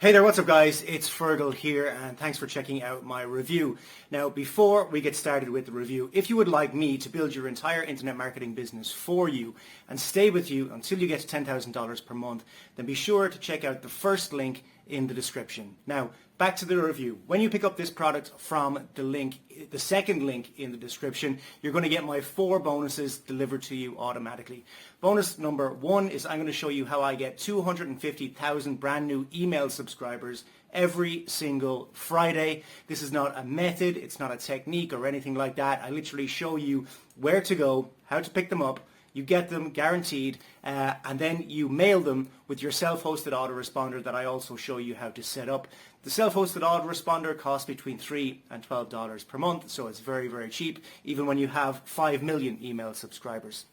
Hey there, what's up guys? It's Fergal here and thanks for checking out my review. Now before we get started with the review, if you would like me to build your entire internet marketing business for you and stay with you until you get to $10,000 per month, then be sure to check out the first link in the description. Now back to the review. When you pick up this product from the second link in the description, you're going to get my 4 bonuses delivered to you automatically. Bonus number 1 is I'm going to show you how I get 250,000 brand new email subscribers every single Friday. This is not a method, it's not a technique or anything like that. I literally show you where to go, how to pick them up. You get them guaranteed, and then you mail them with your self-hosted autoresponder that I also show you how to set up. The self-hosted autoresponder costs between $3 and $12 per month, so it's very, very cheap, even when you have 5 million email subscribers.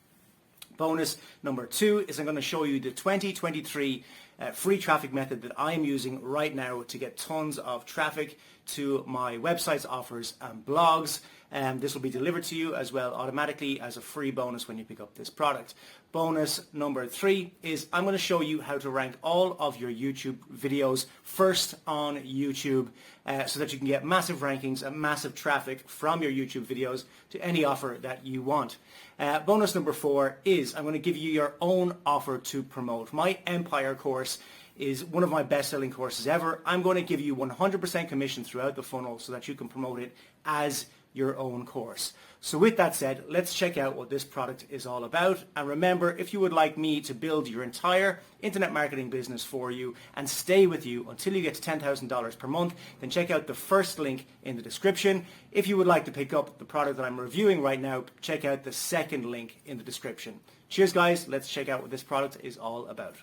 Bonus number 2 is I'm going to show you the 2023 free traffic method that I'm using right now to get tons of traffic to my websites, offers and blogs. This will be delivered to you as well automatically as a free bonus when you pick up this product. Bonus number 3 is I'm going to show you how to rank all of your YouTube videos first on YouTube so that you can get massive rankings and massive traffic from your YouTube videos to any offer that you want. Bonus number 4 is I'm going to give you your own offer to promote. My Empire course is one of my best-selling courses ever. I'm going to give you 100% commission throughout the funnel so that you can promote it as your own course. So with that said, let's check out what this product is all about. And remember, if you would like me to build your entire internet marketing business for you and stay with you until you get to $10,000 per month, then check out the first link in the description. If you would like to pick up the product that I'm reviewing right now, check out the second link in the description. Cheers guys, let's check out what this product is all about.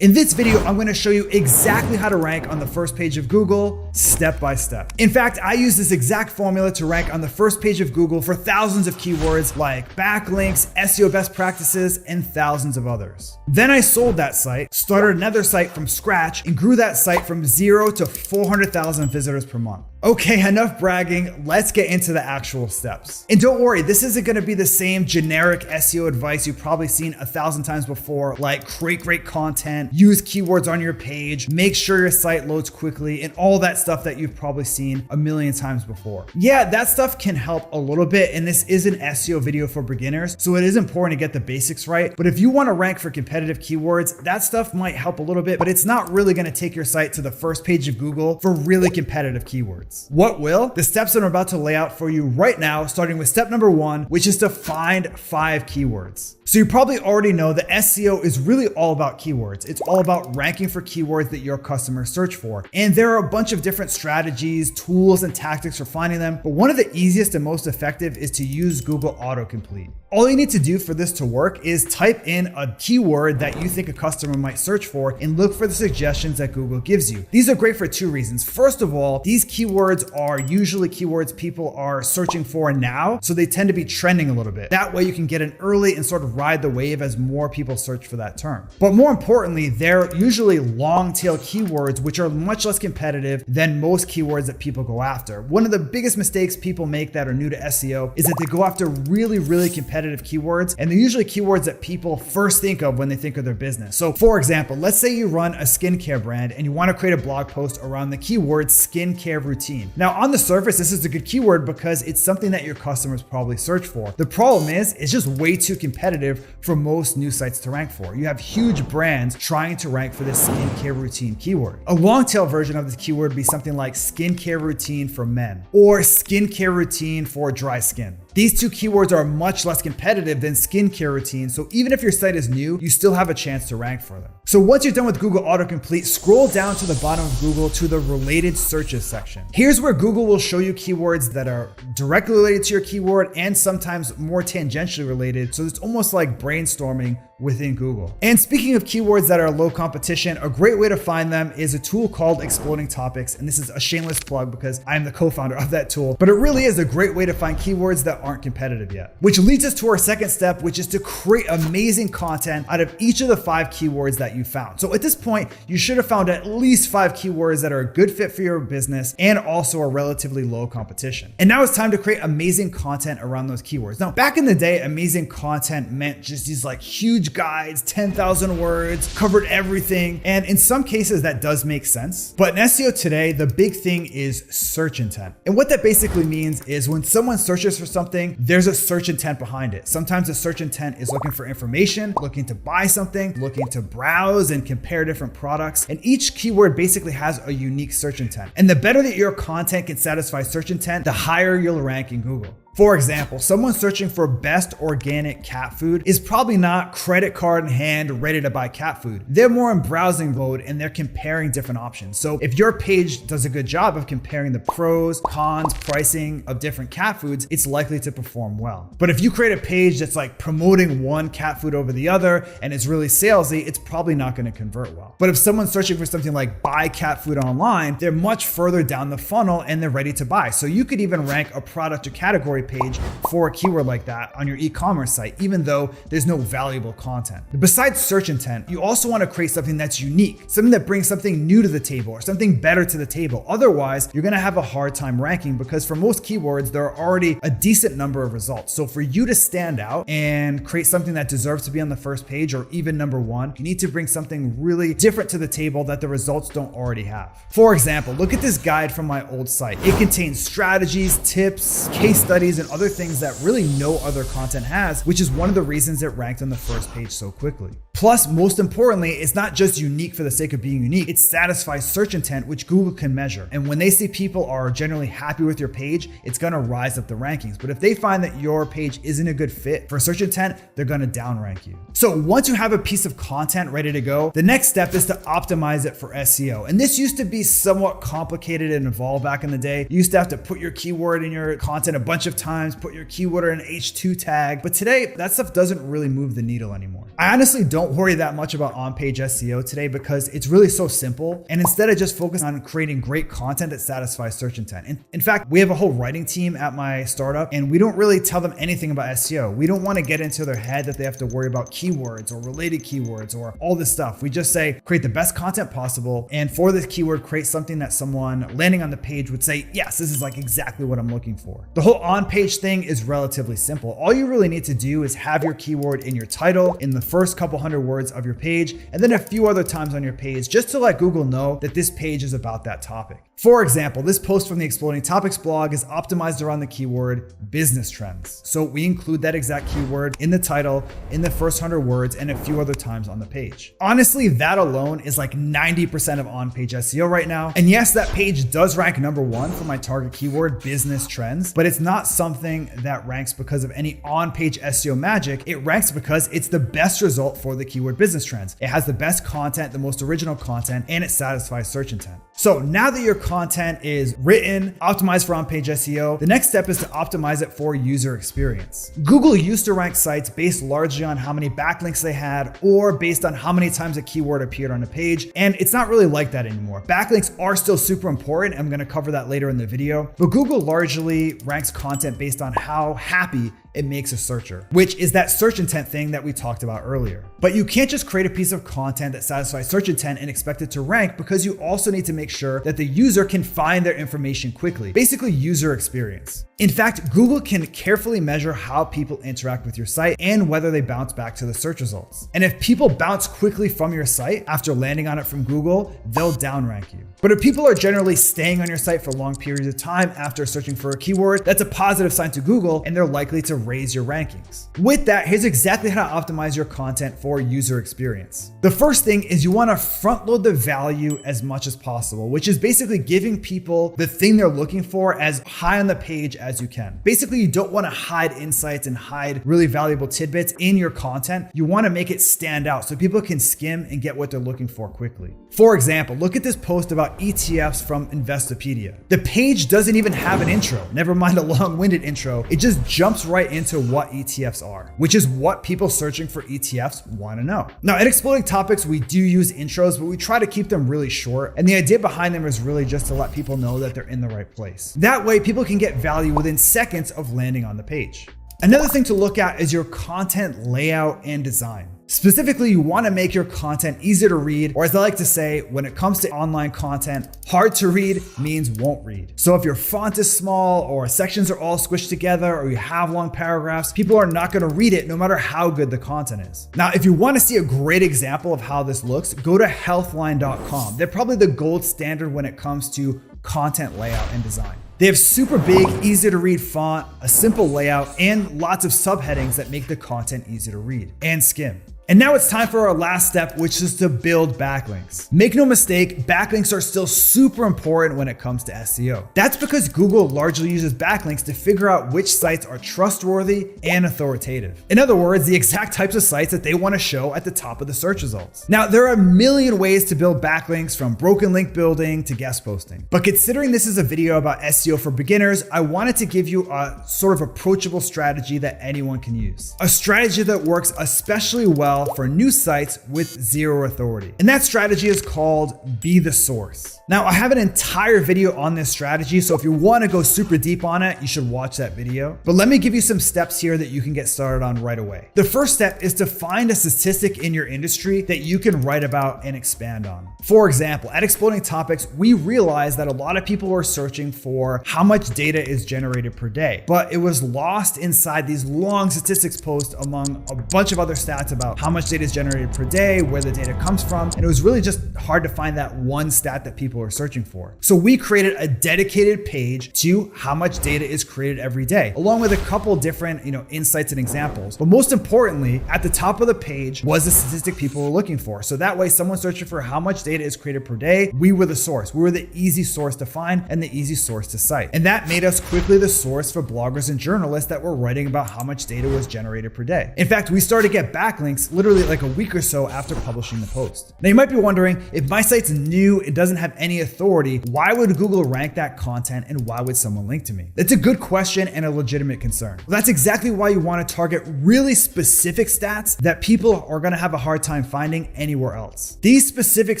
In this video, I'm going to show you exactly how to rank on the first page of Google, step by step. In fact, I use this exact formula to rank on the first page of Google for thousands of keywords like backlinks, SEO best practices, and thousands of others. Then I sold that site, started another site from scratch, and grew that site from 0 to 400,000 visitors per month. Okay, enough bragging, let's get into the actual steps. And don't worry, this isn't going to be the same generic SEO advice you've probably seen 1,000 times before, like create great content, use keywords on your page, make sure your site loads quickly, and all that stuff that you've probably seen 1,000,000 times before. Yeah, that stuff can help a little bit, and this is an SEO video for beginners, so it is important to get the basics right. But if you want to rank for competitive keywords, that stuff might help a little bit, but it's not really going to take your site to the first page of Google for really competitive keywords. What will? The steps that I'm about to lay out for you right now, starting with step number 1, which is to find 5 keywords. So you probably already know that SEO is really all about keywords. It's all about ranking for keywords that your customers search for. And there are a bunch of different strategies, tools, and tactics for finding them. But one of the easiest and most effective is to use Google Autocomplete. All you need to do for this to work is type in a keyword that you think a customer might search for and look for the suggestions that Google gives you. These are great for 2 reasons. First of all, these keywords are usually keywords people are searching for now, so they tend to be trending a little bit. That way you can get in early and sort of ride the wave as more people search for that term. But more importantly, they're usually long tail keywords, which are much less competitive than most keywords that people go after. One of the biggest mistakes people make that are new to SEO is that they go after really, really competitive keywords, and they're usually keywords that people first think of when they think of their business. So for example, let's say you run a skincare brand and you want to create a blog post around the keyword skincare routine. Now on the surface, this is a good keyword because it's something that your customers probably search for. The problem is, it's just way too competitive for most new sites to rank for. You have huge brands trying to rank for this skincare routine keyword. A long tail version of this keyword would be something like skincare routine for men or skincare routine for dry skin. These 2 keywords are much less competitive than skincare routine, so even if your site is new, you still have a chance to rank for them. So once you're done with Google Autocomplete, scroll down to the bottom of Google to the related searches section. Here's where Google will show you keywords that are directly related to your keyword and sometimes more tangentially related, so it's almost like brainstorming within Google. And speaking of keywords that are low competition, a great way to find them is a tool called Exploding Topics. And this is a shameless plug because I'm the co-founder of that tool, but it really is a great way to find keywords that aren't competitive yet. Which leads us to our second step, which is to create amazing content out of each of the 5 keywords that you found. So at this point, you should have found at least 5 keywords that are a good fit for your business and also are relatively low competition. And now it's time to create amazing content around those keywords. Now, back in the day, amazing content meant just these like huge page guides, 10,000 words, covered everything. And in some cases that does make sense. But in SEO today, the big thing is search intent. And what that basically means is when someone searches for something, there's a search intent behind it. Sometimes the search intent is looking for information, looking to buy something, looking to browse and compare different products. And each keyword basically has a unique search intent. And the better that your content can satisfy search intent, the higher you'll rank in Google. For example, someone searching for best organic cat food is probably not credit card in hand, ready to buy cat food. They're more in browsing mode and they're comparing different options. So if your page does a good job of comparing the pros, cons, pricing of different cat foods, it's likely to perform well. But if you create a page that's like promoting one cat food over the other and it's really salesy, it's probably not going to convert well. But if someone's searching for something like buy cat food online, they're much further down the funnel and they're ready to buy. So you could even rank a product or category page for a keyword like that on your e-commerce site, even though there's no valuable content. Besides search intent, you also want to create something that's unique, something that brings something new to the table or something better to the table. Otherwise, you're going to have a hard time ranking because for most keywords, there are already a decent number of results. So for you to stand out and create something that deserves to be on the first page or even number one, you need to bring something really different to the table that the results don't already have. For example, look at this guide from my old site. It contains strategies, tips, case studies, and other things that really no other content has, which is one of the reasons it ranked on the first page so quickly. Plus, most importantly, it's not just unique for the sake of being unique, it satisfies search intent, which Google can measure. And when they see people are generally happy with your page, it's gonna rise up the rankings. But if they find that your page isn't a good fit for search intent, they're gonna downrank you. So once you have a piece of content ready to go, the next step is to optimize it for SEO. And this used to be somewhat complicated and involved back in the day. You used to have to put your keyword in your content a bunch of times, put your keyword in an H2 tag. But today, that stuff doesn't really move the needle anymore. I honestly don't worry that much about on-page SEO today because it's really so simple. And instead I just focus on creating great content that satisfies search intent. In fact, we have a whole writing team at my startup and we don't really tell them anything about SEO. We don't want to get into their head that they have to worry about keywords or related keywords or all this stuff. We just say, create the best content possible. And for this keyword, create something that someone landing on the page would say, yes, this is like exactly what I'm looking for. The whole on-page thing is relatively simple. All you really need to do is have your keyword in your title, in the first couple hundred words of your page, and then a few other times on your page just to let Google know that this page is about that topic. For example, this post from the Exploding Topics blog is optimized around the keyword business trends. So we include that exact keyword in the title, in the first 100 words, and a few other times on the page. Honestly, that alone is like 90% of on-page SEO right now. And yes, that page does rank number one for my target keyword, business trends, but it's not something that ranks because of any on-page SEO magic. It ranks because it's the best result for the keyword business trends. It has the best content, the most original content, and it satisfies search intent. So now that your content is written, optimized for on-page SEO, the next step is to optimize it for user experience. Google used to rank sites based largely on how many backlinks they had or based on how many times a keyword appeared on a page, and it's not really like that anymore. Backlinks are still super important. I'm going to cover that later in the video, but Google largely ranks content based on how happy it makes a searcher, which is that search intent thing that we talked about earlier. But you can't just create a piece of content that satisfies search intent and expect it to rank because you also need to make sure that the user can find their information quickly, basically user experience. In fact, Google can carefully measure how people interact with your site and whether they bounce back to the search results. And if people bounce quickly from your site after landing on it from Google, they'll downrank you. But if people are generally staying on your site for long periods of time after searching for a keyword, that's a positive sign to Google and they're likely to raise your rankings. With that, here's exactly how to optimize your content for user experience. The first thing is you want to front load the value as much as possible, which is basically giving people the thing they're looking for as high on the page as you can. Basically, you don't want to hide insights and hide really valuable tidbits in your content. You want to make it stand out so people can skim and get what they're looking for quickly. For example, look at this post about ETFs from Investopedia. The page doesn't even have an intro, never mind a long-winded intro. It just jumps right into what ETFs are, which is what people searching for ETFs want to know. Now, at Exploding Topics, we do use intros, but we try to keep them really short. And the idea behind them is really just to let people know that they're in the right place. That way, people can get value within seconds of landing on the page. Another thing to look at is your content layout and design. Specifically, you want to make your content easy to read, or as I like to say, when it comes to online content, hard to read means won't read. So if your font is small or sections are all squished together or you have long paragraphs, people are not going to read it no matter how good the content is. Now, if you want to see a great example of how this looks, go to healthline.com. They're probably the gold standard when it comes to content layout and design. They have super big, easy to read font, a simple layout, and lots of subheadings that make the content easy to read and skim. And now it's time for our last step, which is to build backlinks. Make no mistake, backlinks are still super important when it comes to SEO. That's because Google largely uses backlinks to figure out which sites are trustworthy and authoritative. In other words, the exact types of sites that they want to show at the top of the search results. Now, there are a million ways to build backlinks, from broken link building to guest posting. But considering this is a video about SEO for beginners, I wanted to give you a sort of approachable strategy that anyone can use. A strategy that works especially well for new sites with zero authority. And that strategy is called Be the Source. Now, I have an entire video on this strategy, so if you want to go super deep on it, you should watch that video. But let me give you some steps here that you can get started on right away. The first step is to find a statistic in your industry that you can write about and expand on. For example, at Exploding Topics, we realized that a lot of people were searching for how much data is generated per day, but it was lost inside these long statistics posts among a bunch of other stats about how much data is generated per day, where the data comes from, and it was really just hard to find that one stat that people are searching for. So we created a dedicated page to how much data is created every day, along with a couple different, insights and examples. But most importantly, at the top of the page was the statistic people were looking for. So that way, someone searching for how much data is created per day, we were the source. We were the easy source to find and the easy source to cite. And that made us quickly the source for bloggers and journalists that were writing about how much data was generated per day. In fact, we started to get backlinks literally like a week or so after publishing the post. Now you might be wondering, if my site's new, it doesn't have any authority, why would Google rank that content and why would someone link to me? That's a good question and a legitimate concern. Well, that's exactly why you want to target really specific stats that people are going to have a hard time finding anywhere else. These specific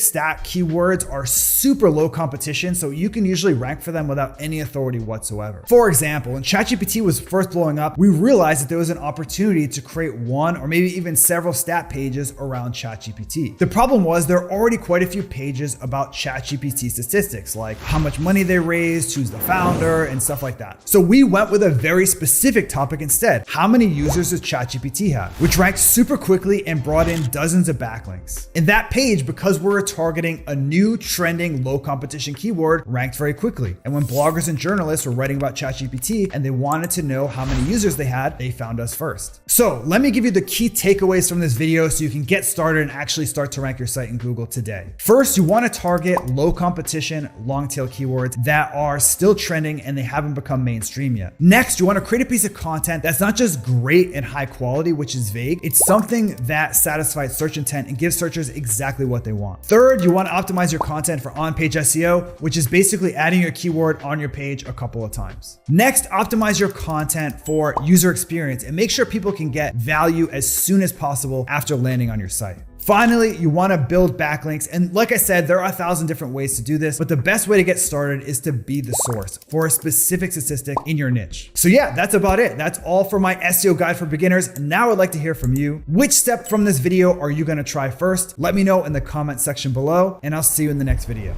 stat keywords are super low competition, so you can usually rank for them without any authority whatsoever. For example, when ChatGPT was first blowing up, we realized that there was an opportunity to create one or maybe even several stat pages around ChatGPT. The problem was there are already quite a few pages about ChatGPT statistics, like how much money they raised, who's the founder, and stuff like that. So we went with a very specific topic instead. How many users does ChatGPT have? Which ranked super quickly and brought in dozens of backlinks. And that page, because we're targeting a new trending low competition keyword, ranked very quickly. And when bloggers and journalists were writing about ChatGPT and they wanted to know how many users they had, they found us first. So let me give you the key takeaways from this video so you can get started and actually start to rank your site in Google today. First, you want to target low competition, long tail keywords that are still trending and they haven't become mainstream yet. Next, you want to create a piece of content that's not just great and high quality, which is vague. It's something that satisfies search intent and gives searchers exactly what they want. Third, you want to optimize your content for on-page SEO, which is basically adding your keyword on your page a couple of times. Next, optimize your content for user experience and make sure people can get value as soon as possible after landing on your site. Finally, you want to build backlinks. And like I said, there are 1,000 different ways to do this, but the best way to get started is to be the source for a specific statistic in your niche. So yeah, that's about it. That's all for my SEO guide for beginners. Now I'd like to hear from you. Which step from this video are you going to try first? Let me know in the comment section below, and I'll see you in the next video.